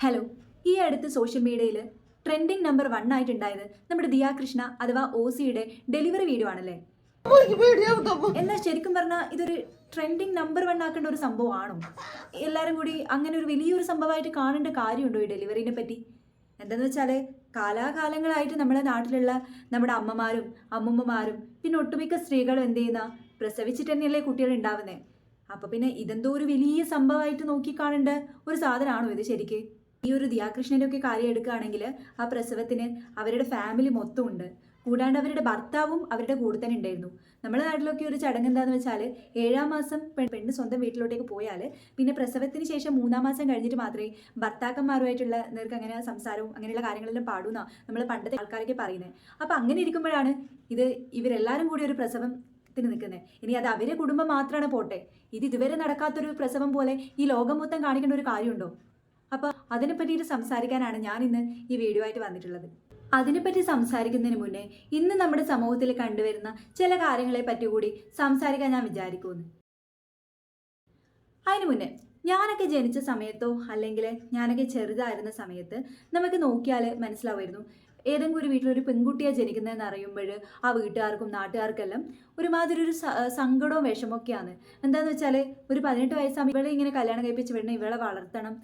Hello. ഈ അടുത്ത് social മീഡിയയിൽ ട്രെൻഡിങ് നമ്പർ 1 ആയിട്ടുണ്ടായത് നമ്മുടെ ദിയ കൃഷ്ണ അഥവാ OCയുടെ ഡെലിവറി വീഡിയോ ആണല്ലേ. എന്നാൽ ശരിക്കും പറഞ്ഞാൽ ഇതൊരു ട്രെൻഡിങ് നമ്പർ 1 ആക്കേണ്ട ഒരു സംഭവമാണോ? എല്ലാവരും കൂടി അങ്ങനെ ഒരു വലിയൊരു സംഭവമായിട്ട് കാണേണ്ട കാര്യമുണ്ടോ ഈ ഡെലിവറിനെ പറ്റി? എന്താണെന്ന് വെച്ചാൽ കാലാകാലങ്ങളായിട്ട് നമ്മുടെ നാട്ടിലുള്ള നമ്മുടെ അമ്മമാരും അമ്മുമ്മമാരും പിന്നെ ഒട്ടുമിക്ക സ്ത്രീകളും എന്ത് ചെയ്യുന്ന പ്രസവിച്ചിട്ട് തന്നെയല്ലേ കുട്ടികൾ ഉണ്ടാവുന്നത്. അപ്പോൾ പിന്നെ ഇതെന്തോ ഒരു വലിയ സംഭവമായിട്ട് നോക്കി കാണേണ്ട ഒരു സാധനമാണോ ഇത് ശരിക്ക്? ഈ ഒരു ദിയാകൃഷ്ണൻ്റെ ഒക്കെ കാര്യം എടുക്കുകയാണെങ്കിൽ ആ പ്രസവത്തിന് അവരുടെ ഫാമിലി മൊത്തം ഉണ്ട്, കൂടാണ്ട് അവരുടെ ഭർത്താവും അവരുടെ കൂടെ തന്നെ ഉണ്ടായിരുന്നു. നമ്മുടെ നാട്ടിലൊക്കെ ഒരു ചടങ്ങ് എന്താണെന്ന് വെച്ചാൽ 7-ാം മാസം പെണ്ണ് സ്വന്തം വീട്ടിലോട്ടേക്ക് പോയാൽ പിന്നെ പ്രസവത്തിന് ശേഷം 3-ാം മാസം കഴിഞ്ഞിട്ട് മാത്രമേ ഭർത്താക്കന്മാരുമായിട്ടുള്ള നേർക്ക് അങ്ങനെ സംസാരവും അങ്ങനെയുള്ള കാര്യങ്ങളെല്ലാം പാടുന്ന നമ്മൾ പണ്ടത്തെ ആൾക്കാരൊക്കെ പറയുന്നത്. അപ്പോൾ അങ്ങനെ ഇരിക്കുമ്പോഴാണ് ഇവരെല്ലാവരും കൂടി ഒരു പ്രസവത്തിന് നിൽക്കുന്നത്. ഇനി അത് അവരെ കുടുംബം മാത്രമാണ് പോട്ടെ, ഇത് ഇതുവരെ നടക്കാത്തൊരു പ്രസവം പോലെ ഈ ലോകം മൊത്തം കാണിക്കേണ്ട ഒരു കാര്യമുണ്ടോ? അപ്പോൾ അതിനെ പറ്റിയിട്ട് സംസാരിക്കാനാണ് ഞാൻ ഇന്ന് ഈ വീഡിയോ ആയിട്ട് വന്നിട്ടുള്ളത്. അതിനെപ്പറ്റി സംസാരിക്കുന്നതിന് മുന്നേ ഇന്ന് നമ്മുടെ സമൂഹത്തിൽ കണ്ടുവരുന്ന ചില കാര്യങ്ങളെ പറ്റി കൂടി സംസാരിക്കാൻ ഞാൻ വിചാരിക്കുന്നു. അതിന് മുന്നേ ഞാനൊക്കെ ജനിച്ച സമയത്തോ അല്ലെങ്കിൽ ഞാനൊക്കെ ചെറുതായിരുന്ന സമയത്ത് നമുക്ക് നോക്കിയാൽ മനസ്സിലാവുമായിരുന്നു, ഏതെങ്കിലും ഒരു വീട്ടിലൊരു പെൺകുട്ടിയാണ് ജനിക്കുന്നതെന്ന് അറിയുമ്പോൾ ആ വീട്ടുകാർക്കും നാട്ടുകാർക്കെല്ലാം ഒരുമാതിരി ഒരു സങ്കടവും വിഷമമൊക്കെയാണ്. എന്താണെന്ന് വെച്ചാൽ ഒരു 18 വയസ്സാകുമ്പോൾ ഇവളെ ഇങ്ങനെ കല്യാണം കഴിപ്പിച്ച് വിടണം, ഇവളെ വളർത്തണം,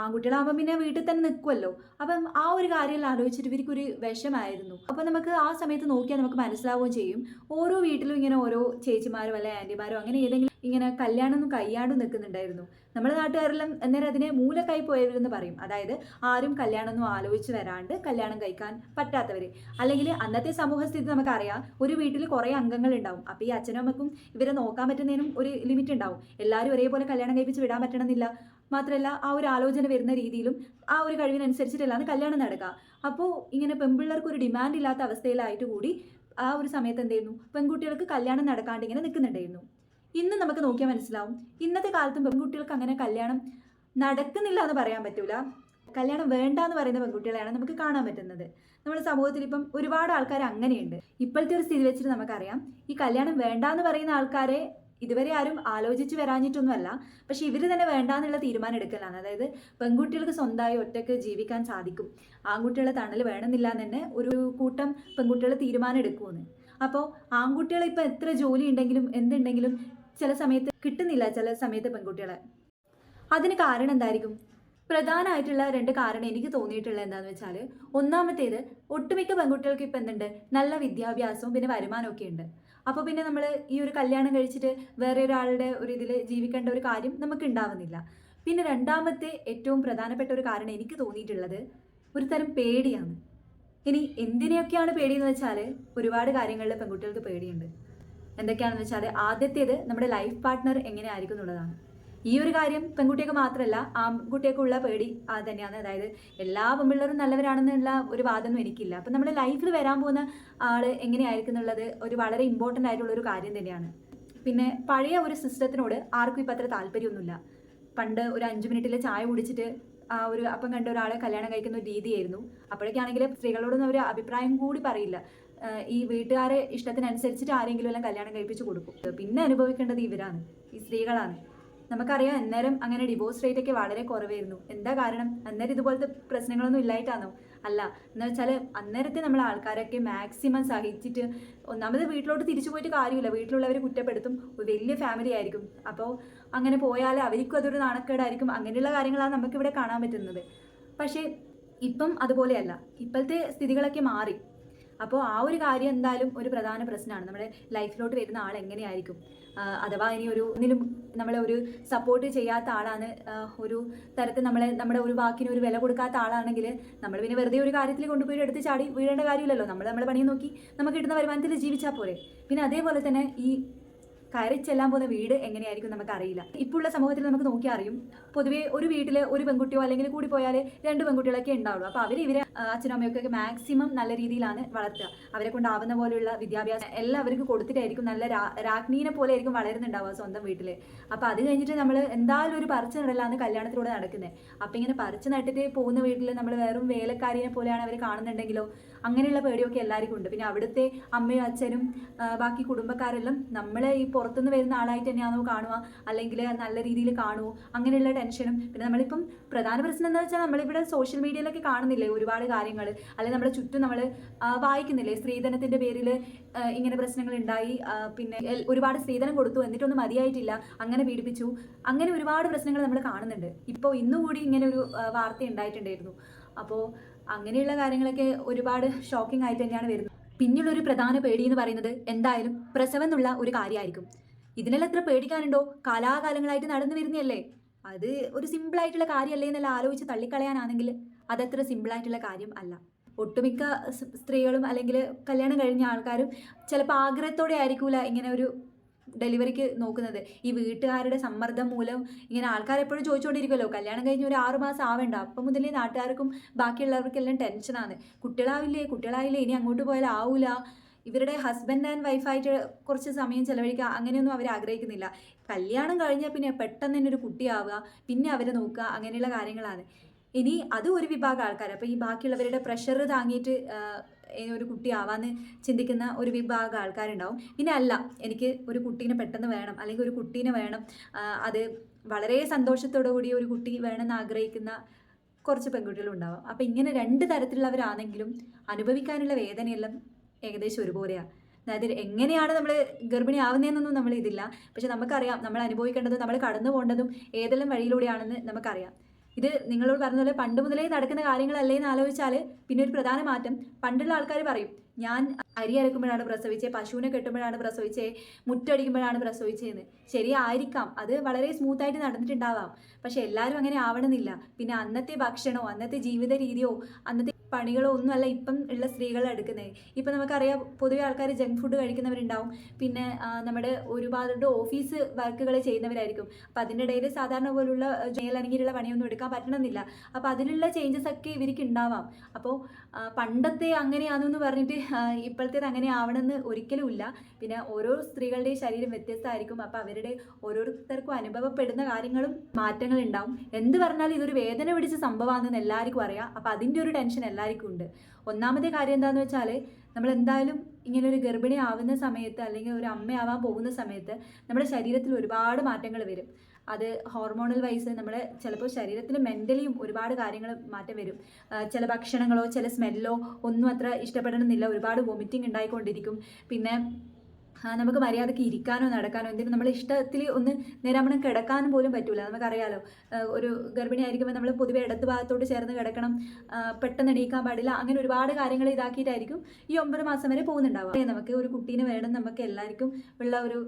ആൺകുട്ടികളാകുമ്പോൾ പിന്നെ വീട്ടിൽ തന്നെ നിൽക്കുമല്ലോ. അപ്പം ആ ഒരു കാര്യം ആലോചിച്ചിട്ട് ഇവർക്കൊരു വിഷമായിരുന്നു. അപ്പോൾ നമുക്ക് ആ സമയത്ത് നോക്കിയാൽ നമുക്ക് മനസ്സിലാവുകയും ചെയ്യും, ഓരോ വീട്ടിലും ഇങ്ങനെ ഓരോ ചേച്ചിമാരും അല്ലെ ആൻറ്റിമാരും അങ്ങനെ ഏതെങ്കിലും ഇങ്ങനെ കല്യാണം കഴിയാണ്ടും നിൽക്കുന്നുണ്ടായിരുന്നു. നമ്മുടെ നാട്ടുകാരെല്ലാം അന്നേരം അതിനെ മൂലക്കായി പോയവരെന്ന് പറയും. അതായത് ആരും കല്യാണമൊന്നും ആലോചിച്ച് വരാണ്ട് കല്യാണം കഴിക്കാൻ പറ്റാത്തവർ. അല്ലെങ്കിൽ അന്നത്തെ സമൂഹസ്ഥിതി നമുക്കറിയാം, ഒരു വീട്ടിൽ കുറേ അംഗങ്ങൾ ഉണ്ടാവും. അപ്പോൾ ഈ അച്ഛനും അമ്മക്കും ഇവരെ നോക്കാൻ പറ്റുന്നതിനും ഒരു ലിമിറ്റ് ഉണ്ടാവും. എല്ലാവരും ഒരേപോലെ കല്യാണം കഴിപ്പിച്ച് വിടാൻ പറ്റണമെന്നില്ല. മാത്രമല്ല ആ ഒരു ആലോചന വരുന്ന രീതിയിലും ആ ഒരു കഴിവിനനുസരിച്ചിട്ടല്ലാന്ന് കല്യാണം നടക്കുക. അപ്പോൾ ഇങ്ങനെ പെൺപിള്ളേർക്ക് ഒരു ഡിമാൻഡ് ഇല്ലാത്ത അവസ്ഥയിലായിട്ട് കൂടി ആ ഒരു സമയത്ത് എന്തായിരുന്നു, പെൺകുട്ടികൾക്ക് കല്യാണം നടക്കാണ്ട് ഇങ്ങനെ നിൽക്കുന്നുണ്ടായിരുന്നു. ഇന്ന് നമുക്ക് നോക്കിയാൽ മനസ്സിലാവും, ഇന്നത്തെ കാലത്തും പെൺകുട്ടികൾക്ക് അങ്ങനെ കല്യാണം നടക്കുന്നില്ല എന്ന് പറയാൻ പറ്റൂല. കല്യാണം വേണ്ട എന്ന് പറയുന്ന പെൺകുട്ടികളെയാണ് നമുക്ക് കാണാൻ പറ്റുന്നത്. നമ്മുടെ സമൂഹത്തിൽ ഇപ്പം ഒരുപാട് ആൾക്കാർ അങ്ങനെയുണ്ട്. ഇപ്പോഴത്തെ ഒരു സ്ഥിതി വെച്ചിട്ട് നമുക്കറിയാം, ഈ കല്യാണം വേണ്ട എന്ന് പറയുന്ന ആൾക്കാരെ ഇതുവരെ ആരും ആലോചിച്ച് വരാഞ്ഞിട്ടൊന്നുമല്ല, പക്ഷെ ഇവർ തന്നെ വേണ്ടാന്നുള്ള തീരുമാനം എടുക്കലാണ്. അതായത് പെൺകുട്ടികൾക്ക് സ്വന്തമായി ഒറ്റയ്ക്ക് ജീവിക്കാൻ സാധിക്കും, ആൺകുട്ടികളെ തണൽ വേണമെന്നില്ല എന്ന് തന്നെ ഒരു കൂട്ടം പെൺകുട്ടികൾ തീരുമാനം എടുക്കുമെന്ന്. അപ്പോൾ ആൺകുട്ടികൾ ഇപ്പം എത്ര ജോലി ഉണ്ടെങ്കിലും എന്തുണ്ടെങ്കിലും ചില സമയത്ത് കിട്ടുന്നില്ല, ചില സമയത്ത് പെൺകുട്ടികളെ. അതിന് കാരണം എന്തായിരിക്കും? പ്രധാനമായിട്ടുള്ള 2 കാരണം എനിക്ക് തോന്നിയിട്ടുള്ളത് എന്താണെന്ന് വെച്ചാൽ, ഒന്നാമത്തേത് ഒട്ടുമിക്ക പെൺകുട്ടികൾക്ക് ഇപ്പം എന്തുണ്ട്, നല്ല വിദ്യാഭ്യാസവും പിന്നെ വരുമാനമൊക്കെ ഉണ്ട്. അപ്പോൾ പിന്നെ നമ്മൾ ഈ ഒരു കല്യാണം കഴിച്ചിട്ട് വേറെ ഒരാളുടെ ഒരു ഇതിൽ ജീവിക്കേണ്ട ഒരു കാര്യം നമുക്ക് ഉണ്ടാവുന്നില്ല. പിന്നെ രണ്ടാമത്തെ ഏറ്റവും പ്രധാനപ്പെട്ട ഒരു കാരണം എനിക്ക് തോന്നിയിട്ടുള്ളത് ഒരു തരം പേടിയാണ്. ഇനി എന്തിനെയൊക്കെയാണ് പേടിയെന്ന് വെച്ചാൽ, ഒരുപാട് കാര്യങ്ങളിൽ പെൺകുട്ടികൾക്ക് പേടിയുണ്ട്. എന്തൊക്കെയാണെന്ന് വെച്ചാൽ, ആദ്യത്തേത് നമ്മുടെ ലൈഫ് പാർട്ട്ണർ എങ്ങനെ ആയിരിക്കും എന്നുള്ളതാണ്. ഈ ഒരു കാര്യം പെൺകുട്ടിയൊക്കെ മാത്രമല്ല ആൺകുട്ടിയൊക്കെയുള്ള പേടി അത് തന്നെയാണ്. അതായത് എല്ലാ പെൺപിള്ളേരും നല്ലവരാണെന്നുള്ള ഒരു വാദമൊന്നും എനിക്കില്ല. അപ്പം നമ്മുടെ ലൈഫിൽ വരാൻ പോകുന്ന ആൾ എങ്ങനെയായിരിക്കും എന്നുള്ളത് ഒരു വളരെ ഇമ്പോർട്ടൻ്റ് ആയിട്ടുള്ളൊരു കാര്യം തന്നെയാണ്. പിന്നെ പഴയ ഒരു സിസ്റ്റത്തിനോട് ആർക്കും ഇപ്പം അത്ര താല്പര്യമൊന്നുമില്ല. പണ്ട് ഒരു 5 മിനിറ്റിൽ ചായ കുടിച്ചിട്ട് ആ ഒരു അപ്പം കണ്ട ഒരാളെ കല്യാണം കഴിക്കുന്ന ഒരു രീതിയായിരുന്നു. അപ്പോഴൊക്കെയാണെങ്കിൽ സ്ത്രീകളോടൊന്നും ഒരു അഭിപ്രായം കൂടി പറയില്ല. ഈ വീട്ടുകാരെ ഇഷ്ടത്തിനനുസരിച്ചിട്ട് ആരെങ്കിലും എല്ലാം കല്യാണം കഴിപ്പിച്ച് കൊടുക്കും. പിന്നെ അനുഭവിക്കേണ്ടത് ഇവരാണ്, ഈ സ്ത്രീകളാണ്. നമുക്കറിയാം അന്നേരം അങ്ങനെ ഡിവോഴ്സ് റേറ്റ് ഒക്കെ വളരെ കുറവായിരുന്നു. എന്താ കാരണം? അന്നേരം ഇതുപോലത്തെ പ്രശ്നങ്ങളൊന്നും ഇല്ലായിട്ടാണോ? അല്ല. എന്ന് വെച്ചാൽ അന്നേരത്തെ നമ്മൾ ആൾക്കാരൊക്കെ മാക്സിമം സഹിച്ചിട്ട്, ഒന്നാമത് വീട്ടിലോട്ട് തിരിച്ചു പോയിട്ട് കാര്യമില്ല, വീട്ടിലുള്ളവർ കുറ്റപ്പെടുത്തും, വലിയ ഫാമിലി ആയിരിക്കും. അപ്പോൾ അങ്ങനെ പോയാൽ അവർക്കും അതൊരു നാണക്കേടായിരിക്കും. അങ്ങനെയുള്ള കാര്യങ്ങളാണ് നമുക്കിവിടെ കാണാൻ പറ്റുന്നത്. പക്ഷേ ഇപ്പം അതുപോലെയല്ല, ഇപ്പോഴത്തെ സ്ഥിതികളൊക്കെ മാറി. അപ്പോൾ ആ ഒരു കാര്യം എന്തായാലും ഒരു പ്രധാന പ്രശ്നമാണ്. നമ്മുടെ ലൈഫിലോട്ട് വരുന്ന ആൾ എങ്ങനെയായിരിക്കും, അഥവാ ഇനി ഒന്നിനും നമ്മളെ ഒരു സപ്പോർട്ട് ചെയ്യാത്ത ആളാണ്, ഒരു തരത്തിൽ നമ്മുടെ ഒരു വാക്കിന് ഒരു വില കൊടുക്കാത്ത ആളാണെങ്കിൽ നമ്മൾ പിന്നെ വെറുതെ ഒരു കാര്യത്തിൽ കൊണ്ടുപോയി എടുത്ത് ചാടി വീഴേണ്ട കാര്യമില്ലല്ലോ. നമ്മുടെ പണിയെ നോക്കി നമുക്ക് കിട്ടുന്ന വരുമാനത്തിൽ ജീവിച്ചാൽ പോരെ. പിന്നെ അതേപോലെ തന്നെ ഈ കയറി ചെല്ലാൻ പോകുന്ന വീട് എങ്ങനെയായിരിക്കും നമുക്കറിയില്ല. ഇപ്പോഴുള്ള സമൂഹത്തിൽ നമുക്ക് നോക്കിയാൽ അറിയും, പൊതുവേ ഒരു വീട്ടിൽ ഒരു പെൺകുട്ടിയോ അല്ലെങ്കിൽ കൂടി പോയാൽ 2 പെൺകുട്ടികളൊക്കെ ഉണ്ടാവുള്ളൂ. അപ്പോൾ ഇവരെ അച്ഛനും അമ്മയൊക്കെ മാക്സിമം നല്ല രീതിയിലാണ് വളർത്തുക. അവരെ കൊണ്ടാവുന്ന പോലെയുള്ള വിദ്യാഭ്യാസം എല്ലാം അവർക്ക് കൊടുത്തിട്ടായിരിക്കും നല്ല രാജ്ഞീനെ പോലെ ആയിരിക്കും വളരുന്നുണ്ടാവുക സ്വന്തം വീട്ടിൽ. അപ്പോൾ അത് കഴിഞ്ഞിട്ട് നമ്മൾ എന്തായാലും ഒരു പറിച്ച് നടലാണ് കല്യാണത്തിലൂടെ നടക്കുന്നത്. അപ്പം ഇങ്ങനെ പറിച്ച് നട്ടിട്ട് പോകുന്ന വീട്ടിൽ നമ്മൾ വെറും വേലക്കാരിനെ പോലെയാണ് അവർ കാണുന്നുണ്ടെങ്കിലോ, അങ്ങനെയുള്ള പേടിയൊക്കെ എല്ലാവർക്കും ഉണ്ട്. പിന്നെ അവിടുത്തെ അമ്മയും അച്ഛനും ബാക്കി കുടുംബക്കാരെല്ലാം നമ്മളെ ഈ പുറത്തുനിന്ന് വരുന്ന ആളായിട്ട് തന്നെയാണോ കാണുക, അല്ലെങ്കിൽ നല്ല രീതിയിൽ കാണുമോ, അങ്ങനെയുള്ള ടെൻഷനും. പിന്നെ നമ്മളിപ്പം പ്രധാന പ്രശ്നം എന്താ വെച്ചാൽ നമ്മളിവിടെ സോഷ്യൽ മീഡിയയിലൊക്കെ കാണുന്നില്ലേ ഒരുപാട് കാര്യങ്ങൾ, അല്ലെങ്കിൽ നമ്മുടെ ചുറ്റും നമ്മൾ വായിക്കുന്നില്ലേ സ്ത്രീധനത്തിൻ്റെ പേരിൽ ഇങ്ങനെ പ്രശ്നങ്ങൾ ഉണ്ടായി, പിന്നെ ഒരുപാട് സ്ത്രീധനം കൊടുത്തു എന്നിട്ടൊന്നും മതിയായിട്ടില്ല, അങ്ങനെ പീഡിപ്പിച്ചു, അങ്ങനെ ഒരുപാട് പ്രശ്നങ്ങൾ നമ്മൾ കാണുന്നുണ്ട്. ഇപ്പോൾ ഇന്നുകൂടി ഇങ്ങനെ ഒരു വാർത്ത ഉണ്ടായിട്ടുണ്ടായിരുന്നു. അപ്പോൾ അങ്ങനെയുള്ള കാര്യങ്ങളൊക്കെ ഒരുപാട് ഷോക്കിംഗ് ആയിട്ട് തന്നെയാണ് വരുന്നത്. പിന്നെയുള്ളൊരു പ്രധാന പേടി എന്ന് പറയുന്നത് എന്തായാലും പ്രസവം എന്നുള്ള ഒരു കാര്യമായിരിക്കും. ഇതിനെല്ലാം എത്ര പേടിക്കാനുണ്ടോ, കാലാകാലങ്ങളായിട്ട് നടന്നു വരുന്നതല്ലേ, അത് ഒരു സിമ്പിളായിട്ടുള്ള കാര്യമല്ലേ എന്നെല്ലാം ആലോചിച്ച് തള്ളിക്കളയാനാണെങ്കിൽ അതത്ര സിമ്പിളായിട്ടുള്ള കാര്യം അല്ല. ഒട്ടുമിക്ക സ്ത്രീകളും അല്ലെങ്കിൽ കല്യാണം കഴിഞ്ഞ ആൾക്കാരും ചിലപ്പോൾ ആഗ്രഹത്തോടെ ആയിരിക്കൂല ഇങ്ങനെ ഒരു ഡെലിവറിക്ക് നോക്കുന്നത്. ഈ വീട്ടുകാരുടെ സമ്മർദ്ദം മൂലം ഇങ്ങനെ ആൾക്കാർ എപ്പോഴും ചോദിച്ചുകൊണ്ടിരിക്കുമല്ലോ, കല്യാണം കഴിഞ്ഞ് ഒരു 6 മാസം ആവേണ്ട, അപ്പം മുതലേ നാട്ടുകാർക്കും ബാക്കിയുള്ളവർക്കെല്ലാം ടെൻഷനാണ്. കുട്ടികളായില്ലേ, ഇനി അങ്ങോട്ട് പോയാൽ ആവൂല, ഇവരുടെ ഹസ്ബൻഡ് ആൻഡ് വൈഫായിട്ട് കുറച്ച് സമയം ചിലവഴിക്കുക, അങ്ങനെയൊന്നും അവർ ആഗ്രഹിക്കുന്നില്ല. കല്യാണം കഴിഞ്ഞാൽ പിന്നെ പെട്ടെന്ന് തന്നെ ഒരു കുട്ടിയാവുക, പിന്നെ അവരെ നോക്കുക, അങ്ങനെയുള്ള കാര്യങ്ങളാണ്. ഇനി അതും ഒരു വിഭാഗം ആൾക്കാർ. അപ്പോൾ ഈ ബാക്കിയുള്ളവരുടെ പ്രഷർ താങ്ങിയിട്ട് ഒരു കുട്ടിയാവാന്ന് ചിന്തിക്കുന്ന ഒരു വിഭാഗം ആൾക്കാരുണ്ടാവും. പിന്നെ അല്ല, എനിക്ക് ഒരു കുട്ടീനെ പെട്ടെന്ന് വേണം, അല്ലെങ്കിൽ ഒരു കുട്ടീനെ വേണം, അത് വളരെ സന്തോഷത്തോടു കൂടി ഒരു കുട്ടി വേണമെന്ന് ആഗ്രഹിക്കുന്ന കുറച്ച് പെൺകുട്ടികളുണ്ടാവാം. അപ്പോൾ ഇങ്ങനെ 2 തരത്തിലുള്ളവരാണെങ്കിലും അനുഭവിക്കാനുള്ള വേദനയെല്ലാം ഏകദേശം ഒരുപോലെയാണ്. അതായത് എങ്ങനെയാണ് നമ്മൾ ഗർഭിണി ആവുന്നതെന്നൊന്നും നമ്മൾ ഇതില്ല, പക്ഷെ നമുക്കറിയാം നമ്മൾ അനുഭവിക്കേണ്ടതും നമ്മൾ കടന്നു പോകേണ്ടതും ഏതെല്ലാം വഴിയിലൂടെയാണെന്ന് നമുക്കറിയാം. ഇത് നിങ്ങളോട് പറഞ്ഞ പോലെ പണ്ട് മുതലേ നടക്കുന്ന കാര്യങ്ങളല്ലേ എന്ന് ആലോചിച്ചാൽ പിന്നെ ഒരു പ്രധാന മാറ്റം, പണ്ടുള്ള ആൾക്കാർ പറയും ഞാൻ അരി അരക്കുമ്പോഴാണ് പ്രസവിച്ചേ, പശുവിനെ കെട്ടുമ്പോഴാണ് പ്രസവിച്ചേ, മുറ്റടിക്കുമ്പോഴാണ് പ്രസവിച്ചതെന്ന്. ശരിയായിരിക്കാം, അത് വളരെ സ്മൂത്തായിട്ട് നടന്നിട്ടുണ്ടാവാം, പക്ഷെ എല്ലാവരും അങ്ങനെ ആവണമെന്നില്ല. പിന്നെ അന്നത്തെ ഭക്ഷണമോ അന്നത്തെ ജീവിത രീതിയോ അന്നത്തെ പണികളോ ഒന്നും അല്ല ഇപ്പം ഉള്ള സ്ത്രീകൾ എടുക്കുന്നത്. ഇപ്പം നമുക്കറിയാം പൊതുവെ ആൾക്കാർ ജങ്ക് ഫുഡ് കഴിക്കുന്നവരുണ്ടാവും, പിന്നെ നമ്മുടെ ഒരുപാട് ഓഫീസ് വർക്കുകൾ ചെയ്യുന്നവരായിരിക്കും. അപ്പം അതിൻ്റെ ഇടയിൽ സാധാരണ പോലുള്ള മേലനങ്ങിലുള്ള പണിയൊന്നും എടുക്കാൻ പറ്റണമെന്നില്ല. അപ്പോൾ അതിലുള്ള ചേഞ്ചസ് ഒക്കെ ഇവർക്ക് ഉണ്ടാവാം. അപ്പോൾ പണ്ടത്തെ അങ്ങനെയാണെന്ന് പറഞ്ഞിട്ട് ഇപ്പോഴത്തേത് അങ്ങനെ ആവണമെന്ന് ഒരിക്കലും ഇല്ല. പിന്നെ ഓരോ സ്ത്രീകളുടെയും ശരീരം വ്യത്യസ്തമായിരിക്കും. അപ്പോൾ അവരുടെ ഓരോരുത്തർക്കും അനുഭവപ്പെടുന്ന കാര്യങ്ങളും മാറ്റങ്ങൾ ഉണ്ടാവും. എന്ത് പറഞ്ഞാലും ഇതൊരു വേദന പിടിച്ച സംഭവമാണെന്ന് എല്ലാവർക്കും അറിയാം. അപ്പോൾ അതിൻ്റെ ഒരു ടെൻഷൻ എല്ലാവർക്കും ഉണ്ട്. ഒന്നാമത്തെ കാര്യം എന്താണെന്ന് വെച്ചാൽ, നമ്മൾ എന്തായാലും ഇങ്ങനെ ഒരു ഗർഭിണി ആവുന്ന സമയത്ത് അല്ലെങ്കിൽ ഒരു അമ്മയാവാൻ പോകുന്ന സമയത്ത് നമ്മുടെ ശരീരത്തിൽ ഒരുപാട് മാറ്റങ്ങൾ വരും. അത് ഹോർമോണൽ വൈസ് നമ്മുടെ ചിലപ്പോൾ ശരീരത്തിൽ മെൻ്റലിയും ഒരുപാട് കാര്യങ്ങൾ മാറ്റം വരും. ചില ഭക്ഷണങ്ങളോ ചില സ്മെല്ലോ ഒന്നും അത്ര ഇഷ്ടപ്പെടണമെന്നില്ല, ഒരുപാട് വോമിറ്റിംഗ് ഉണ്ടായിക്കൊണ്ടിരിക്കും. പിന്നെ നമുക്ക് മര്യാദയ്ക്ക് ഇരിക്കാനോ നടക്കാനോ എന്തിനും നമ്മൾ ഇഷ്ടത്തിൽ ഒന്ന് നേരാമണം കിടക്കാനും പോലും പറ്റൂല. നമുക്കറിയാലോ, ഒരു ഗർഭിണി ആയിരിക്കുമ്പോൾ നമ്മൾ പൊതുവെ ഇടത്ത് ഭാഗത്തോട്ട് ചേർന്ന് കിടക്കണം, പെട്ടെന്ന് എണീക്കാൻ പാടില്ല, അങ്ങനെ ഒരുപാട് കാര്യങ്ങൾ ഇതാക്കിയിട്ടായിരിക്കും ഈ 9 മാസം വരെ പോകുന്നുണ്ടാവുക. നമുക്ക് ഒരു കുട്ടീനെ വേണം, നമുക്ക് എല്ലാവർക്കും ഉള്ള ഒരു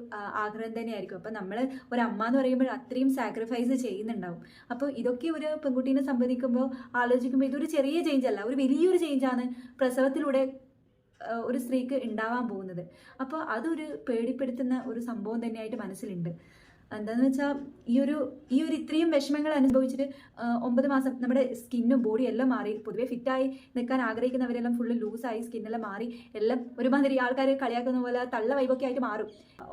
ആഗ്രഹം തന്നെയായിരിക്കും. അപ്പം നമ്മൾ ഒരു അമ്മ എന്ന് പറയുമ്പോൾ അത്രയും സാക്രിഫൈസ് ചെയ്യുന്നുണ്ടാവും. അപ്പോൾ ഇതൊക്കെ ഒരു പെൺകുട്ടീനെ സംബന്ധിക്കുമ്പോൾ ആലോചിക്കുമ്പോൾ ഇതൊരു ചെറിയ ചേഞ്ച് അല്ല, ഒരു വലിയൊരു ചേഞ്ചാണ് പ്രസവത്തിലൂടെ ഒരു സ്ത്രീക്ക് ഉണ്ടാവാൻ പോകുന്നത്. അപ്പോൾ അതൊരു പേടിപ്പെടുത്തുന്ന ഒരു സംഭവം തന്നെയായിട്ട് മനസ്സിലുണ്ട്. എന്താണെന്ന് വെച്ചാൽ ഈ ഒരു ഇത്രയും വിഷമങ്ങൾ അനുഭവിച്ചിട്ട് 9 മാസം നമ്മുടെ സ്കിന്നും ബോഡി എല്ലാം മാറി, പൊതുവേ ഫിറ്റായി നിൽക്കാൻ ആഗ്രഹിക്കുന്നവരെല്ലാം ഫുള്ള് ലൂസായി സ്കിന്നെല്ലാം മാറി, എല്ലാം ഒരുമാതിരി ആൾക്കാർ കളിയാക്കുന്ന പോലെ തള്ള വൈബൊക്കെ ആയിട്ട് മാറും.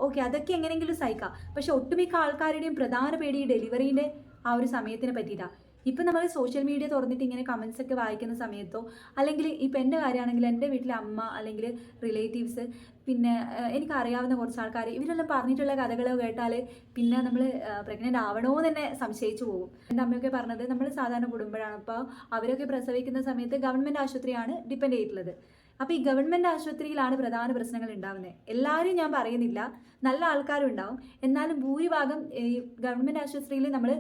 ഓക്കെ, അതൊക്കെ എങ്ങനെയെങ്കിലും സഹിക്കാം. പക്ഷെ ഒട്ടുമിക്ക ആൾക്കാരുടെയും പ്രധാന പേടി ഈ ഡെലിവറീൻ്റെ ആ ഒരു സമയത്തിനെ പറ്റിയിട്ടാണ്. ഇപ്പം നമ്മൾ സോഷ്യൽ മീഡിയ തുറന്നിട്ട് ഇങ്ങനെ കമൻസ് ഒക്കെ വായിക്കുന്ന സമയത്തോ, അല്ലെങ്കിൽ ഇപ്പം എൻ്റെ കാര്യമാണെങ്കിൽ എൻ്റെ വീട്ടിലെ അമ്മ അല്ലെങ്കിൽ റിലേറ്റീവ്സ്, പിന്നെ എനിക്കറിയാവുന്ന കുറച്ച് ആൾക്കാർ, ഇവരെല്ലാം പറഞ്ഞിട്ടുള്ള കഥകളോ കേട്ടാൽ പിന്നെ നമ്മൾ പ്രഗ്നൻ്റ് ആവണോ എന്ന് തന്നെ സംശയിച്ചു പോകും. എൻ്റെ അമ്മയൊക്കെ പറഞ്ഞത് നമ്മൾ സാധാരണ കുടുംബമാണ്, അപ്പോൾ അവരൊക്കെ പ്രസവിക്കുന്ന സമയത്ത് ഗവൺമെൻറ് ആശുപത്രിയാണ് ഡിപ്പെൻഡ് ചെയ്തിട്ടുള്ളത്. അപ്പോൾ ഈ ഗവൺമെൻറ് ആശുപത്രിയിലാണ് പ്രധാന പ്രശ്നങ്ങൾ ഉണ്ടാകുന്നത്. എല്ലാവരും ഞാൻ പറയുന്നില്ല, നല്ല ആൾക്കാരും ഉണ്ടാവും, എന്നാലും ഭൂരിഭാഗം ഈ ഗവൺമെൻറ് ആശുപത്രിയിൽ നമ്മൾ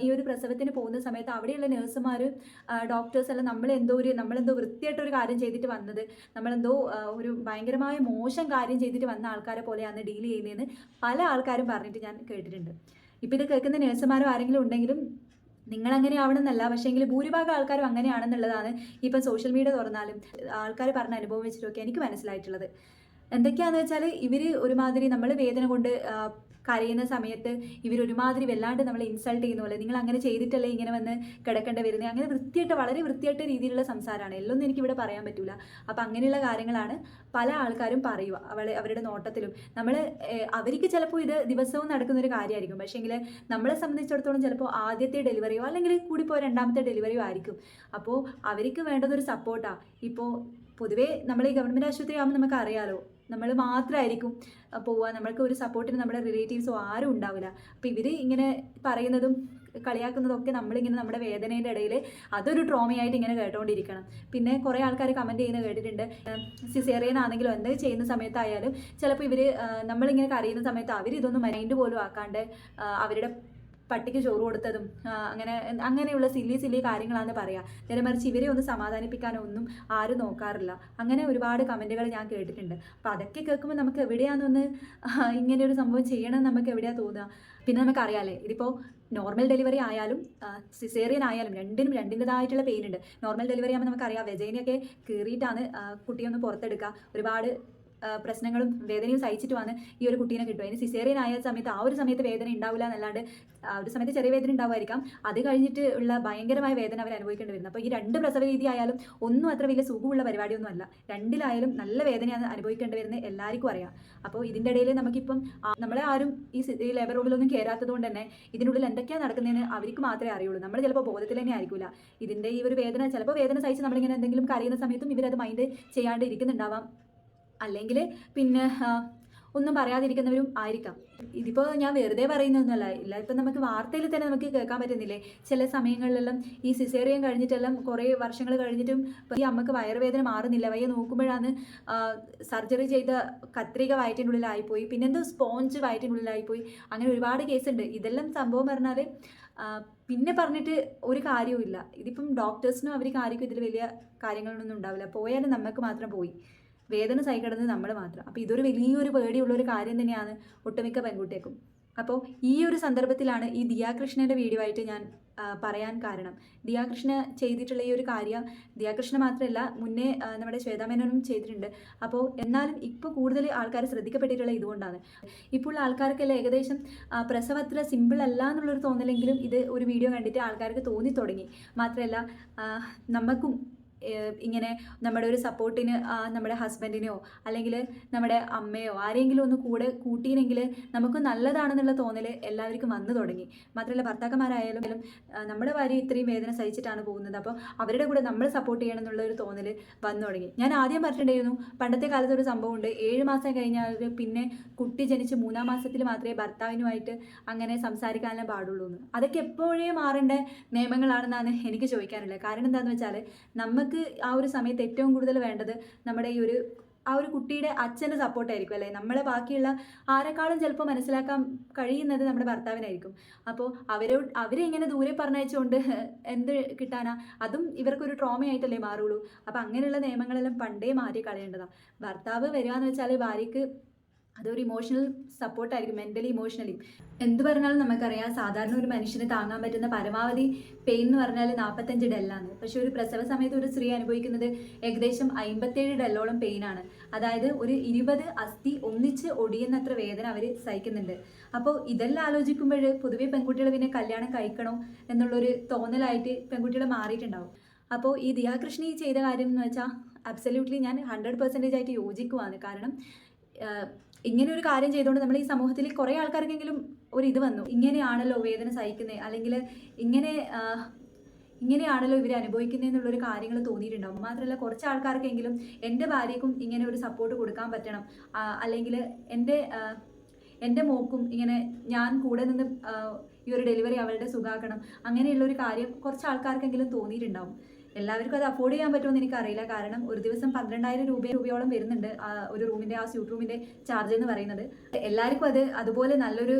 ഈ ഒരു പ്രസവത്തിന് പോകുന്ന സമയത്ത് അവിടെയുള്ള നഴ്സുമാർ ഡോക്ടേഴ്സ് എല്ലാം നമ്മളെന്തോ വൃത്തിയായിട്ടൊരു കാര്യം ചെയ്തിട്ട് വന്നത്, നമ്മളെന്തോ ഒരു ഭയങ്കരമായ മോശം കാര്യം ചെയ്തിട്ട് വന്ന ആൾക്കാരെ പോലെയാണ് ഡീൽ ചെയ്യുന്നതെന്ന് പല ആൾക്കാരും പറഞ്ഞിട്ട് ഞാൻ കേട്ടിട്ടുണ്ട്. ഇപ്പോൾ ഇത് കേൾക്കുന്ന നഴ്സുമാരോ ആരെങ്കിലും ഉണ്ടെങ്കിലും നിങ്ങളങ്ങനെ ആവണമെന്നല്ല, പക്ഷേങ്കിൽ ഭൂരിഭാഗം ആൾക്കാരും അങ്ങനെയാണെന്നുള്ളതാണ് ഇപ്പം സോഷ്യൽ മീഡിയ തുറന്നാലും ആൾക്കാർ പറഞ്ഞ അനുഭവം വെച്ചിട്ടൊക്കെ എനിക്ക് മനസ്സിലായിട്ടുള്ളത്. എന്തൊക്കെയാണെന്ന് വെച്ചാൽ ഇവർ ഒരുമാതിരി നമ്മൾ വേദന കൊണ്ട് കരയുന്ന സമയത്ത് ഇവരൊരുമാതിരി വല്ലാണ്ട് നമ്മളെ ഇൻസൾട്ട് ചെയ്യുന്ന പോലെ, നിങ്ങൾ അങ്ങനെ ചെയ്തിട്ടല്ലേ ഇങ്ങനെ വന്ന് കിടക്കേണ്ടി വരുന്നത്, അങ്ങനെ വളരെ വൃത്തിയായിട്ട രീതിയിലുള്ള സംസാരമാണ്. എല്ലൊന്നും എനിക്കിവിടെ പറയാൻ പറ്റില്ല. അപ്പം അങ്ങനെയുള്ള കാര്യങ്ങളാണ് പല ആൾക്കാരും പറയുക അവരുടെ നോട്ടത്തിലും. അവർക്ക് ചിലപ്പോൾ ഇത് ദിവസവും നടക്കുന്നൊരു കാര്യമായിരിക്കും, പക്ഷേങ്കിൽ നമ്മളെ സംബന്ധിച്ചിടത്തോളം ചിലപ്പോൾ ആദ്യത്തെ ഡെലിവറിയോ അല്ലെങ്കിൽ കൂടിപ്പോൾ 2ാമത്തെ ഡെലിവറിയോ ആയിരിക്കും. അപ്പോൾ അവർക്ക് വേണ്ടതൊരു സപ്പോർട്ടാണ്. ഇപ്പോൾ പൊതുവേ നമ്മൾ ഈ ഗവൺമെൻറ് ആശുപത്രി ആകുമ്പോൾ നമുക്ക് അറിയാലോ, നമ്മൾ മാത്രമായിരിക്കും പോവുക. നമ്മൾക്ക് ഒരു സപ്പോർട്ടിന് നമ്മുടെ റിലേറ്റീവ്സോ ആരും ഉണ്ടാവില്ല. അപ്പോൾ ഇവർ ഇങ്ങനെ പറയുന്നതും കളിയാക്കുന്നതൊക്കെ നമ്മളിങ്ങനെ നമ്മുടെ വേദനയുടെ ഇടയിൽ അതൊരു ട്രോമയായിട്ട് ഇങ്ങനെ കേട്ടുകൊണ്ടിരിക്കണം. പിന്നെ കുറേ ആൾക്കാർ കമൻറ്റ് ചെയ്യുന്നത് കേട്ടിട്ടുണ്ട്, സിസേറിയൻ ആണെങ്കിലും എന്ത് ചെയ്യുന്ന സമയത്തായാലും ചിലപ്പോൾ ഇവർ നമ്മളിങ്ങനെ കരയുന്ന സമയത്ത് അവർ ഇതൊന്നും മൈൻഡ് പോലും ആക്കാണ്ട് അവരുടെ പട്ടിക്ക് ചോറ് കൊടുത്തതും അങ്ങനെയുള്ള സില്ലി കാര്യങ്ങളാണെന്ന് പറയാം. നേരെ മറിച്ച് ഇവരെ ഒന്ന് സമാധാനിപ്പിക്കാനോ ഒന്നും ആരും നോക്കാറില്ല. അങ്ങനെ ഒരുപാട് കമൻറ്റുകൾ ഞാൻ കേട്ടിട്ടുണ്ട്. അപ്പോൾ അതൊക്കെ കേൾക്കുമ്പോൾ നമുക്ക് എവിടെയാണെന്നൊന്ന് ഇങ്ങനെ ഒരു സംഭവം ചെയ്യണമെന്ന് നമുക്ക് എവിടെയാണ് തോന്നുക. പിന്നെ നമുക്കറിയാമല്ലേ, ഇതിപ്പോൾ നോർമൽ ഡെലിവറി ആയാലും സിസേറിയൻ ആയാലും രണ്ടിൻ്റെതായിട്ടുള്ള പെയിൻ ഉണ്ട്. നോർമൽ ഡെലിവറി ആകുമ്പോൾ നമുക്കറിയാം വെജൈനയൊക്കെ കീറിയിട്ടാണ് കുട്ടിയൊന്ന് പുറത്തെടുക്കുക. ഒരുപാട് പ്രശ്നങ്ങളും വേദനയും സഹിച്ചിട്ടുമാണ് ഈ ഒരു കുട്ടീനെ കിട്ടുക. ഇനി സിസേറിയൻ ആയ സമയത്ത് ആ ഒരു സമയത്ത് വേദന ഉണ്ടാവില്ല എന്നല്ലാണ്ട് ഒരു സമയത്ത് ചെറിയ വേദന ഉണ്ടാവുമായിരിക്കാം, അത് കഴിഞ്ഞിട്ട് ഉള്ള ഭയങ്കരമായ വേദന അവർ അനുഭവിക്കേണ്ടി വരുന്നത്. അപ്പോൾ ഈ 2 പ്രസവ രീതി ആയാലും ഒന്നും അത്ര വലിയ സുഖമുള്ള പരിപാടിയൊന്നും അല്ല. രണ്ടിലായാലും നല്ല വേദനയാണ് അനുഭവിക്കേണ്ടി വരുന്നത്, എല്ലാവർക്കും അറിയാം. അപ്പോൾ ഇതിൻ്റെ ഇടയിൽ നമുക്കിപ്പം നമ്മളെ ആരും ഈ ലേബർ റൂമിലൊന്നും കയറാത്തത് കൊണ്ട് തന്നെ ഇതിനുള്ളിൽ എന്തൊക്കെയാണ് നടക്കുന്നതെന്ന് അവർക്ക് മാത്രമേ അറിയുള്ളൂ. നമ്മൾ ചിലപ്പോൾ ബോധത്തിൽ തന്നെ ആയിരിക്കില്ല. ഇതിൻ്റെ ഈ ഒരു വേദന ചിലപ്പോൾ വേദന സഹിച്ച് നമ്മളിങ്ങനെ എന്തെങ്കിലും കരയുന്ന സമയത്തും ഇവരത് മൈൻഡ് ചെയ്യാണ്ട് ഇരിക്കുന്നുണ്ടാവാം, അല്ലെങ്കിൽ പിന്നെ ഒന്നും പറയാതിരിക്കുന്നവരും ആയിരിക്കാം. ഇതിപ്പോൾ ഞാൻ വെറുതെ പറയുന്നൊന്നുമല്ല. ഇപ്പം നമുക്ക് വാർത്തയിൽ തന്നെ നമുക്ക് കേൾക്കാൻ പറ്റുന്നില്ലേ, ചില സമയങ്ങളിലെല്ലാം ഈ സിസേറിയൻ കഴിഞ്ഞിട്ടെല്ലാം കുറേ വർഷങ്ങൾ കഴിഞ്ഞിട്ടും ഈ അമ്മക്ക് വയറുവേദന മാറുന്നില്ല. വയ്യ നോക്കുമ്പോഴാണ് സർജറി ചെയ്ത കത്രിക വയറ്റിൻ്റെ ഉള്ളിലായിപ്പോയി, പിന്നെന്തോ സ്പോഞ്ച് വയറ്റിൻ്റെ ഉള്ളിലായിപ്പോയി. അങ്ങനെ ഒരുപാട് കേസുണ്ട്. ഇതെല്ലാം സംഭവം പറഞ്ഞാൽ പിന്നെ പറഞ്ഞിട്ട് ഒരു കാര്യവുമില്ല. ഇതിപ്പം ഡോക്ടേഴ്സിനും അവർക്ക് ആർക്കും ഇതിൽ വലിയ കാര്യങ്ങളൊന്നും ഉണ്ടാവില്ല. പോയാലും നമുക്ക് മാത്രം പോയി, വേദന സഹിക്കിടുന്നത് നമ്മൾ മാത്രം. അപ്പോൾ ഇതൊരു വലിയൊരു പേടിയുള്ളൊരു കാര്യം തന്നെയാണ് ഒട്ടുമിക്ക പെൺകുട്ടിയേക്കും. അപ്പോൾ ഈ ഒരു സന്ദർഭത്തിലാണ് ഈ ദിയാകൃഷ്ണൻ്റെ വീഡിയോ ആയിട്ട് ഞാൻ പറയാൻ കാരണം. ദിയാകൃഷ്ണ ചെയ്തിട്ടുള്ള ഈ ഒരു കാര്യം ദിയാകൃഷ്ണ മാത്രമല്ല, മുന്നേ നമ്മുടെ ശ്വേതാമേനോനും ചെയ്തിട്ടുണ്ട്. അപ്പോൾ എന്നാലും ഇപ്പോൾ കൂടുതൽ ആൾക്കാർ ശ്രദ്ധിക്കപ്പെട്ടിട്ടുള്ള ഇതുകൊണ്ടാണ്. ഇപ്പോൾ ആൾക്കാർക്കെല്ലാം ഏകദേശം പ്രസവത്തിൽ സിമ്പിൾ അല്ല എന്നുള്ളൊരു തോന്നലെങ്കിലും ഇത് ഒരു വീഡിയോ കണ്ടിട്ട് ആൾക്കാർക്ക് തോന്നി തുടങ്ങി. മാത്രമല്ല നമുക്കും ഇങ്ങനെ നമ്മുടെ ഒരു സപ്പോർട്ടിന് നമ്മുടെ ഹസ്ബൻഡിനെയോ അല്ലെങ്കിൽ നമ്മുടെ അമ്മയോ ആരെങ്കിലും ഒന്ന് കൂടെ കൂട്ടിയെങ്കിൽ നമുക്ക് നല്ലതാണെന്നുള്ള തോന്നൽ എല്ലാവർക്കും വന്നു തുടങ്ങി. മാത്രമല്ല ഭർത്താക്കന്മാരായാലും നമ്മുടെ ഭാര്യ ഇത്രയും വേദന സഹിച്ചിട്ടാണ് പോകുന്നത്, അപ്പോൾ അവരുടെ കൂടെ നമ്മൾ സപ്പോർട്ട് ചെയ്യണം എന്നുള്ളൊരു തോന്നൽ വന്നു തുടങ്ങി. ഞാൻ ആദ്യം പറഞ്ഞിട്ടുണ്ടായിരുന്നു, പണ്ടത്തെ കാലത്ത് ഒരു സംഭവമുണ്ട്, 7 മാസം കഴിഞ്ഞാൽ പിന്നെ കുട്ടി ജനിച്ച് 3-ാം മാസത്തിൽ മാത്രമേ ഭർത്താവിനുമായിട്ട് അങ്ങനെ സംസാരിക്കാനേ പാടുള്ളൂ എന്ന്. അതൊക്കെ എപ്പോഴേ മാറേണ്ട നിയമങ്ങളാണെന്നാണ് എനിക്ക് ചോദിക്കാനുള്ളത്. കാരണം എന്താണെന്ന് വെച്ചാൽ നമുക്ക് ആ ഒരു സമയത്ത് ഏറ്റവും കൂടുതൽ വേണ്ടത് നമ്മുടെ ഈ ഒരു കുട്ടിയുടെ അച്ഛൻ്റെ സപ്പോർട്ടായിരിക്കും അല്ലേ. നമ്മളെ ബാക്കിയുള്ള ആരെക്കാളും ചിലപ്പോൾ മനസ്സിലാക്കാൻ കഴിയുന്നത് നമ്മുടെ ഭർത്താവിനായിരിക്കും. അപ്പോൾ അവരെ ഇങ്ങനെ ദൂരെ പറഞ്ഞയച്ചുകൊണ്ട് എന്ത് കിട്ടാനാ, അതും ഇവർക്കൊരു ട്രോമയായിട്ടല്ലേ മാറുള്ളൂ. അപ്പോൾ അങ്ങനെയുള്ള നിയമങ്ങളെല്ലാം പണ്ടേ മാറ്റി കളയേണ്ടതാണ്. ഭർത്താവ് വരിക എന്ന് വെച്ചാൽ ഭാര്യയ്ക്ക് അതൊരു ഇമോഷണൽ സപ്പോർട്ടായിരിക്കും, മെൻ്റലി ഇമോഷണലി. എന്ത് പറഞ്ഞാലും നമുക്കറിയാം, സാധാരണ ഒരു മനുഷ്യന് താങ്ങാൻ പറ്റുന്ന പരമാവധി പെയിൻ എന്ന് പറഞ്ഞാൽ 45 ഡെല്ലാണ്. പക്ഷേ ഒരു പ്രസവ സമയത്ത് ഒരു സ്ത്രീ അനുഭവിക്കുന്നത് ഏകദേശം 57 ഡെല്ലോളം പെയിനാണ്. അതായത് ഒരു 20 അസ്ഥി ഒന്നിച്ച് ഒടിയുന്നത്ര വേദന അവർ സഹിക്കുന്നുണ്ട്. അപ്പോൾ ഇതെല്ലാം ആലോചിക്കുമ്പോൾ പൊതുവെ പെൺകുട്ടികൾ പിന്നെ കല്യാണം കഴിക്കണോ എന്നുള്ളൊരു തോന്നലായിട്ട് പെൺകുട്ടികൾ മാറിയിട്ടുണ്ടാവും. അപ്പോൾ ഈ ദിയാകൃഷ്ണി ചെയ്ത കാര്യം എന്ന് വെച്ചാൽ അബ്സല്യൂട്ട്ലി ഞാൻ 100% ആയിട്ട് യോജിക്കുവാണ്. കാരണം ഇങ്ങനെ ഒരു കാര്യം ചെയ്തുകൊണ്ട് നമ്മൾ ഈ സമൂഹത്തിൽ കുറേ ആൾക്കാർക്കെങ്കിലും ഒരു ഇത് വന്നു, ഇങ്ങനെയാണല്ലോ വേദന സഹിക്കുന്നത്, അല്ലെങ്കിൽ ഇങ്ങനെയാണല്ലോ ഇവർ അനുഭവിക്കുന്നത് എന്നുള്ളൊരു കാര്യങ്ങൾ തോന്നിയിട്ടുണ്ടാവും. മാത്രമല്ല കുറച്ച് ആൾക്കാർക്കെങ്കിലും എൻ്റെ ഭാര്യയ്ക്കും ഇങ്ങനെ ഒരു സപ്പോർട്ട് കൊടുക്കാൻ പറ്റണം, അല്ലെങ്കിൽ എൻ്റെ മോക്കും ഇങ്ങനെ ഞാൻ കൂടെ നിന്ന് ഈ ഒരു ഡെലിവറി അവളുടെ സുഖാക്കണം, അങ്ങനെയുള്ളൊരു കാര്യം കുറച്ച് ആൾക്കാർക്കെങ്കിലും തോന്നിയിട്ടുണ്ടാവും. എല്ലാവർക്കും അത് അഫോർഡ് ചെയ്യാൻ പറ്റുമെന്ന് എനിക്കറിയില്ല. കാരണം ഒരു ദിവസം 12,000 രൂപയോളം വരുന്നുണ്ട് ഒരു റൂമിൻ്റെ, ആ സ്യൂട്ട് റൂമിൻ്റെ ചാർജ് എന്ന് പറയുന്നത്. എല്ലാവർക്കും അതുപോലെ നല്ലൊരു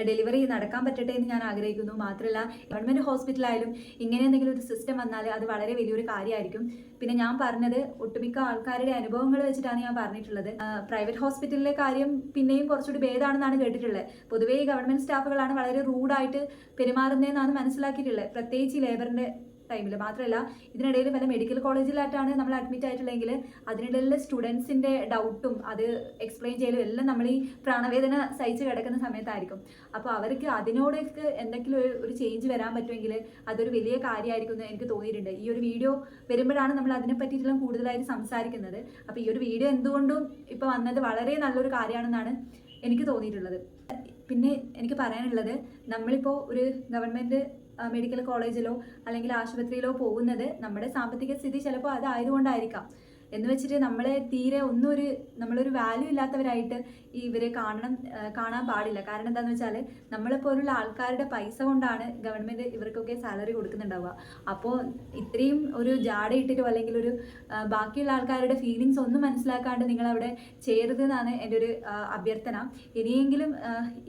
ഡെലിവറി നടക്കാൻ പറ്റട്ടെ എന്ന് ഞാൻ ആഗ്രഹിക്കുന്നു. മാത്രമല്ല ഗവൺമെൻറ് ഹോസ്പിറ്റലായാലും ഇങ്ങനെ എന്തെങ്കിലും ഒരു സിസ്റ്റം വന്നാൽ അത് വളരെ വലിയൊരു കാര്യമായിരിക്കും. പിന്നെ ഞാൻ പറഞ്ഞത് ഒട്ടുമിക്ക ആൾക്കാരുടെ അനുഭവങ്ങൾ വെച്ചിട്ടാണ് ഞാൻ പറഞ്ഞിട്ടുള്ളത്. പ്രൈവറ്റ് ഹോസ്പിറ്റലിലെ കാര്യം പിന്നെയും കുറച്ചുകൂടി ഭേദമാണെന്നാണ് കേട്ടിട്ടുള്ളത്. പൊതുവേ ഈ ഗവൺമെൻറ് സ്റ്റാഫുകളാണ് വളരെ റൂഡായിട്ട് പെരുമാറുന്നതെന്നാണ് മനസ്സിലാക്കിയിട്ടുള്ളത്, പ്രത്യേകിച്ച് ഈ ലേബറിൻ്റെ ടൈമിൽ. മാത്രമല്ല ഇതിനിടയിൽ വല്ല മെഡിക്കൽ കോളേജിലായിട്ടാണ് നമ്മൾ അഡ്മിറ്റ് ആയിട്ടുള്ളതെങ്കിൽ അതിനിടയിൽ സ്റ്റുഡൻസിൻ്റെ ഡൗട്ടും അത് എക്സ്പ്ലെയിൻ ചെയ്യലും എല്ലാം നമ്മൾ ഈ പ്രാണവേദന സഹിച്ച് കിടക്കുന്ന സമയത്തായിരിക്കും. അപ്പോൾ അവർക്ക് അതിനോടൊക്കെ എന്തെങ്കിലും ഒരു ചേഞ്ച് വരാൻ പറ്റുമെങ്കിൽ അതൊരു വലിയ കാര്യമായിരിക്കും എന്ന് എനിക്ക് തോന്നിയിട്ടുണ്ട്. ഈ ഒരു വീഡിയോ വരുമ്പോഴാണ് നമ്മൾ അതിനെ പറ്റിയിട്ടെല്ലാം കൂടുതലായിട്ട് സംസാരിക്കുന്നത്. അപ്പോൾ ഈ ഒരു വീഡിയോ എന്തുകൊണ്ടും ഇപ്പോൾ വന്നത് വളരെ നല്ലൊരു കാര്യമാണെന്നാണ് എനിക്ക് തോന്നിയിട്ടുള്ളത്. പിന്നെ എനിക്ക് പറയാനുള്ളത്, നമ്മളിപ്പോൾ ഒരു ഗവൺമെൻറ് മെഡിക്കൽ കോളേജിലോ അല്ലെങ്കിൽ ആശുപത്രിയിലോ പോകുന്നത് നമ്മുടെ സാമ്പത്തിക സ്ഥിതി ചിലപ്പോൾ അതായതുകൊണ്ടായിരിക്കാം. എന്ന് വെച്ചിട്ട് നമ്മളെ തീരെ നമ്മളൊരു വാല്യൂ ഇല്ലാത്തവരായിട്ട് ഇവരെ കാണാൻ പാടില്ല. കാരണം എന്താണെന്ന് വെച്ചാൽ നമ്മളെപ്പോലുള്ള ആൾക്കാരുടെ പൈസ കൊണ്ടാണ് ഗവൺമെൻറ് ഇവർക്കൊക്കെ സാലറി കൊടുക്കുന്നുണ്ടാവുക. അപ്പോൾ ഇത്രയും ഒരു ജാട ഇട്ടിട്ടോ അല്ലെങ്കിൽ ഒരു ബാക്കിയുള്ള ആൾക്കാരുടെ ഫീലിങ്സ് ഒന്നും മനസ്സിലാക്കാണ്ട് നിങ്ങളവിടെ ചെയ്യരുതെന്നാണ് എൻ്റെ ഒരു അഭ്യർത്ഥന. ഇനിയെങ്കിലും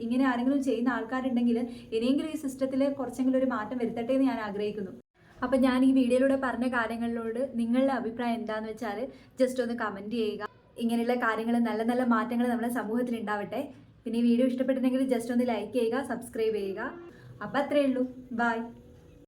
ഇങ്ങനെ ആരെങ്കിലും ചെയ്യുന്ന ആൾക്കാരുണ്ടെങ്കിൽ ഇനിയെങ്കിലും ഈ സിസ്റ്റത്തിൽ കുറച്ചെങ്കിലും ഒരു മാറ്റം വരുത്തട്ടെ എന്ന് ഞാൻ ആഗ്രഹിക്കുന്നു. അപ്പം ഞാൻ ഈ വീഡിയോയിലൂടെ പറഞ്ഞ കാര്യങ്ങളിലോട് നിങ്ങളുടെ അഭിപ്രായം എന്താണെന്ന് വെച്ചാൽ ജസ്റ്റ് ഒന്ന് കമൻറ്റ് ചെയ്യുക. ഇങ്ങനെയുള്ള കാര്യങ്ങൾ നല്ല നല്ല മാറ്റങ്ങൾ നമ്മുടെ സമൂഹത്തിൽ ഉണ്ടാവട്ടെ. പിന്നെ ഈ വീഡിയോ ഇഷ്ടപ്പെട്ടിട്ടുണ്ടെങ്കിൽ ജസ്റ്റ് ഒന്ന് ലൈക്ക് ചെയ്യുക, സബ്സ്ക്രൈബ് ചെയ്യുക. അപ്പം അത്രയേ ഉള്ളൂ. ബൈ.